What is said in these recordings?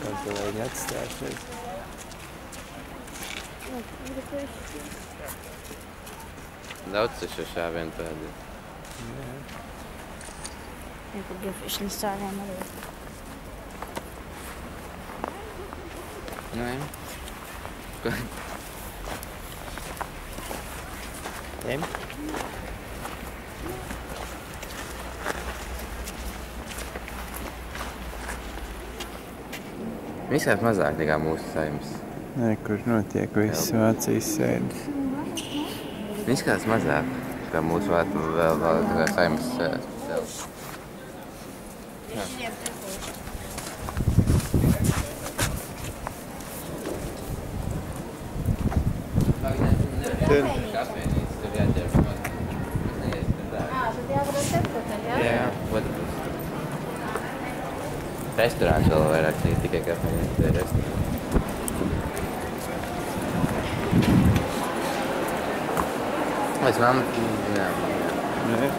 Kā tu viņi atstāja šeit? Daudz taču šāvien tādi. Jā. Ja pat grafīšanas stāviem arī. Nu, ejam. Ko? Ejam? Izskatās mazāk nekā mūsu saimnes. Nē, kur notiek viss Vācijas sēdes. Izskatās mazāk kā mūsu vēl kā saimnes sēdes. Tur. Jā, restorāns vēl vairāk, tikai kafejnīca, tie restorāns. Vai mamma? Jā. Nē.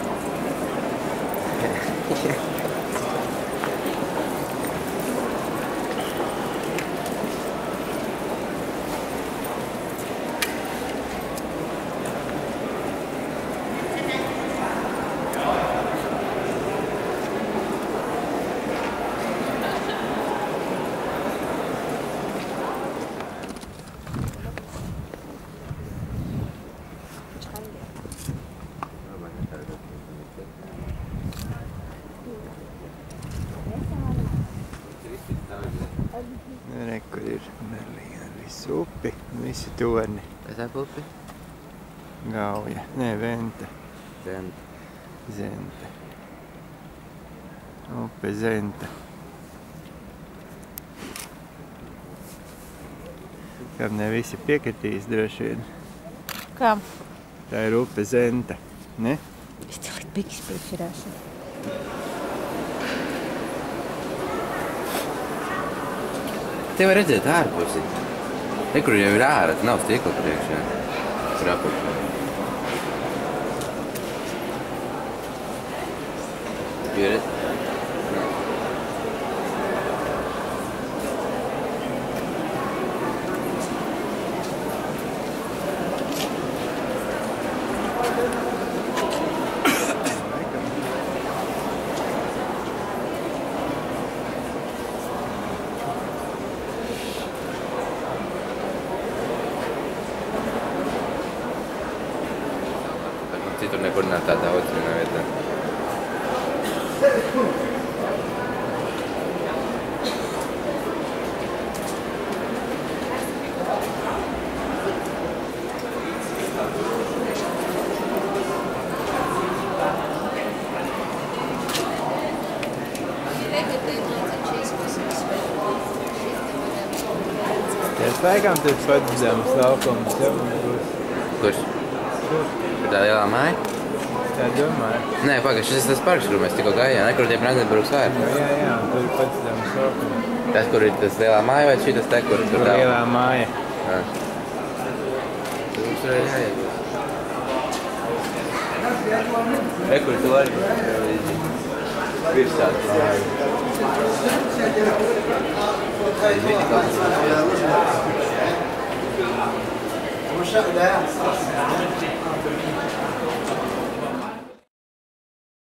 Re, kur ir Berlīna, visi upi, visi torni. Tas ir upi? Gauja, nē, Vente. Zente. Zente. Upe Zente. Kam ne visi piekritīs droši vien. Kam? Tā ir upe Zente, ne? Es cilvēku bikis piešķirāšu. Te var redzēt ārpusi. Te, kur jau ir ārā, nav stikla priekšā. Kur apakšā. Jūs redzat? Citur nekur nav tā daudz vienā vietā. Ja staigām tur pats zemes laukums, jau būs. Kurš? Tur. Ir tā lielā māja? Tā domāju. Nē, pagaid, šis ir tas parks, kur mēs tikko gājām, ne, kur tie Brandenburgas vārdi. Jā, tur ir pats zemes laukums. Tas, kur ir tas lielā māja, vai šitas te, kur Tur lielā māja. Jā. Tur mums ir jāiet. Re, kur tu vari? Virsā.